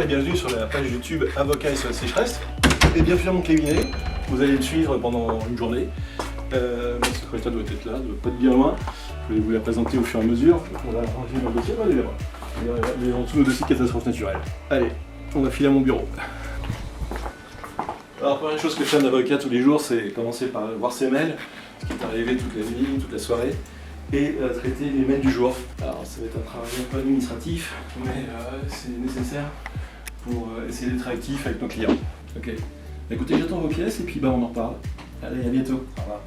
et bienvenue sur la page YouTube Avocat SOS Sécheresse. Et bienvenue à mon cabinet. Vous allez me suivre pendant une journée. Ma secrétaire doit être là, ne doit pas être bien loin. Je vais vous la présenter au fur et à mesure. On va ranger dans le dossier. Allez là-bas. Les en dessous nos dossiers de catastrophes naturelles. Allez, on va filer à mon bureau. Alors, première chose que je fais un avocat tous les jours, c'est commencer par voir ses mails, ce qui est arrivé toute la nuit, toute la soirée, et traiter les mails du jour. Alors, ça va être un travail un peu administratif, mais c'est nécessaire pour essayer d'être actif avec nos clients. Ok. Écoutez, j'attends vos pièces et puis on en reparle. Allez, à bientôt. Au revoir.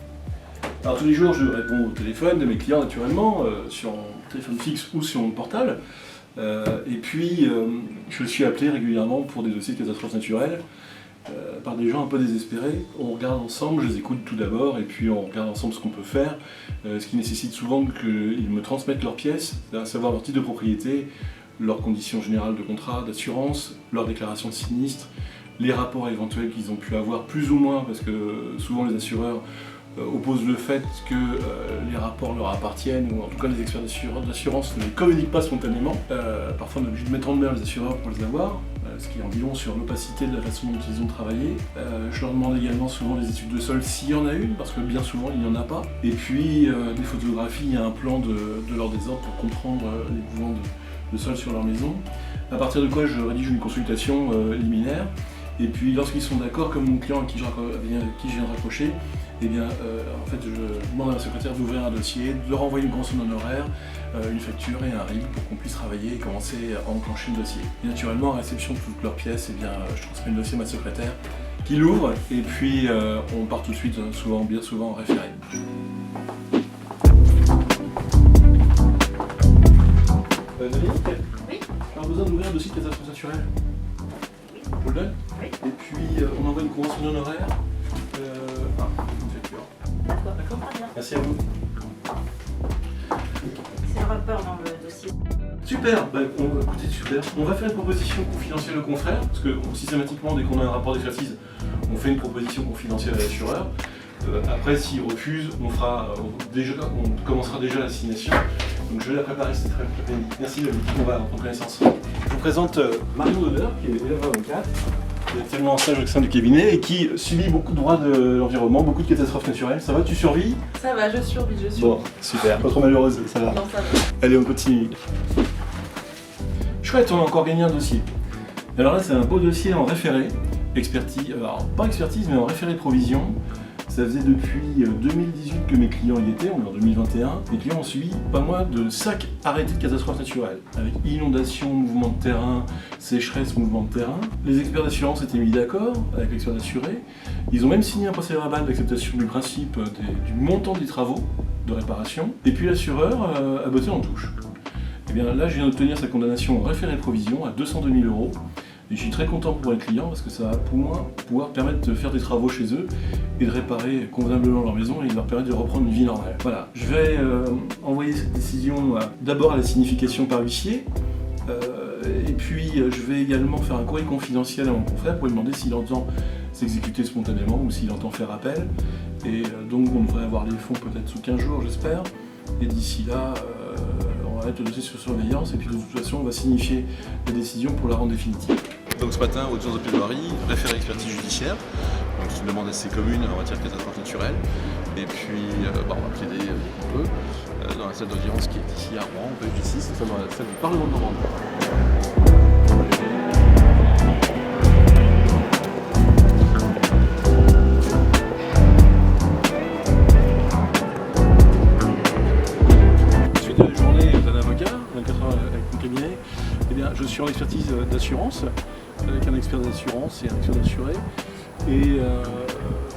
Alors, tous les jours, je réponds au téléphone de mes clients, naturellement, sur mon téléphone fixe ou sur mon portable. Et puis, je suis appelé régulièrement pour des dossiers de catastrophes naturelles. Par des gens un peu désespérés. On regarde ensemble, je les écoute tout d'abord, et puis on regarde ensemble ce qu'on peut faire, ce qui nécessite souvent qu'ils me transmettent leurs pièces, à savoir leur titre de propriété, leurs conditions générales de contrat, d'assurance, leur déclaration de sinistre, les rapports éventuels qu'ils ont pu avoir, plus ou moins, parce que souvent les assureurs opposent le fait que les rapports leur appartiennent, ou en tout cas les experts d'assurance ne les communiquent pas spontanément. Parfois on est obligé de mettre en demeure les assureurs pour les avoir, ce qui en dit long sur l'opacité de la façon dont ils ont travaillé. Je leur demande également souvent les études de sol s'il y en a une, parce que bien souvent il n'y en a pas. Et puis des photographies et un plan de leur désordre pour comprendre les mouvements de sol sur leur maison. À partir de quoi je rédige une consultation liminaire. Et puis lorsqu'ils sont d'accord, comme mon client avec qui je viens de raccrocher, eh bien, en fait, je demande à ma secrétaire d'ouvrir un dossier, de leur envoyer une convention d'honoraires, une facture et un RIB pour qu'on puisse travailler et commencer à enclencher le dossier. Et naturellement, à réception de toutes leurs pièces, eh bien, je transmets le dossier à ma secrétaire qui l'ouvre et puis on part tout de suite, bien souvent en référé. Dominique ? Oui. Tu as besoin d'ouvrir un dossier de catastrophe naturelle ? Oui. Je vous le donne ? Oui. Et puis on envoie une convention d'honoraires. Une facture. D'accord, très bien. Merci à vous. C'est le rapport dans le dossier. Super, écoutez, super. On va faire une proposition confidentielle au confrère, parce que systématiquement, dès qu'on a un rapport d'expertise, on fait une proposition confidentielle à l'assureur. Après, s'il refuse, on commencera déjà l'assignation. Donc je vais la préparer cet après-midi. Merci, on va prendre connaissance. Je vous présente Marion Dodeur, qui est élève avocate, qui est actuellement en stage au sein du cabinet et qui subit beaucoup de droits de l'environnement, beaucoup de catastrophes naturelles. Ça va, tu survis ? Ça va, je survis. Bon, super, pas trop malheureuse, ça va. Non, ça va. Allez, on continue. Chouette, on a encore gagné un dossier. Alors là, c'est un beau dossier en référé, expertise, alors pas expertise, mais en référé provision. Ça faisait depuis 2018 que mes clients y étaient, on est en 2021. Les clients ont suivi pas moins de 5 arrêtés de catastrophes naturelles, avec inondation, mouvement de terrain, sécheresse, mouvement de terrain. Les experts d'assurance étaient mis d'accord avec l'expert d'assuré. Ils ont même signé un procès-verbal d'acceptation du principe du montant des travaux de réparation. Et puis l'assureur a botté en touche. Et bien là, je viens d'obtenir sa condamnation en référé provision à 202 000 €. Et je suis très content pour les clients parce que ça va pour moi pouvoir permettre de faire des travaux chez eux et de réparer convenablement leur maison et de leur permettre de reprendre une vie normale. Voilà, je vais envoyer cette décision d'abord à la signification par huissier et puis je vais également faire un courrier confidentiel à mon confrère pour lui demander s'il entend s'exécuter spontanément ou s'il entend faire appel. Et donc on devrait avoir les fonds peut-être sous 15 jours, j'espère. Et d'ici là, on va mettre le dossier sur surveillance et puis de toute façon on va signifier la décision pour la rendre définitive. Donc ce matin, audience de plaidoirie, référé expertise judiciaire, donc c'est une demande assez commune en matière de catastrophe naturelle. Et puis on va plaider un peu dans la salle d'audience qui est ici à Rouen, page 6, nous sommes dans la salle du Parlement de Normandie. Je suis en expertise d'assurance, avec un expert d'assurance et un expert d'assuré. Et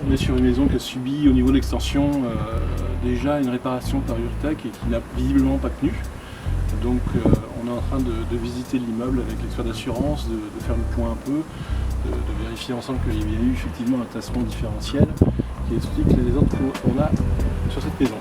on est sur une maison qui a subi au niveau de l'extension déjà une réparation par Urtec et qui n'a visiblement pas tenu. Donc on est en train de visiter l'immeuble avec l'expert d'assurance, de faire le point un peu, de vérifier ensemble qu'il y a eu effectivement un tassement différentiel qui explique les désordres qu'on a sur cette maison.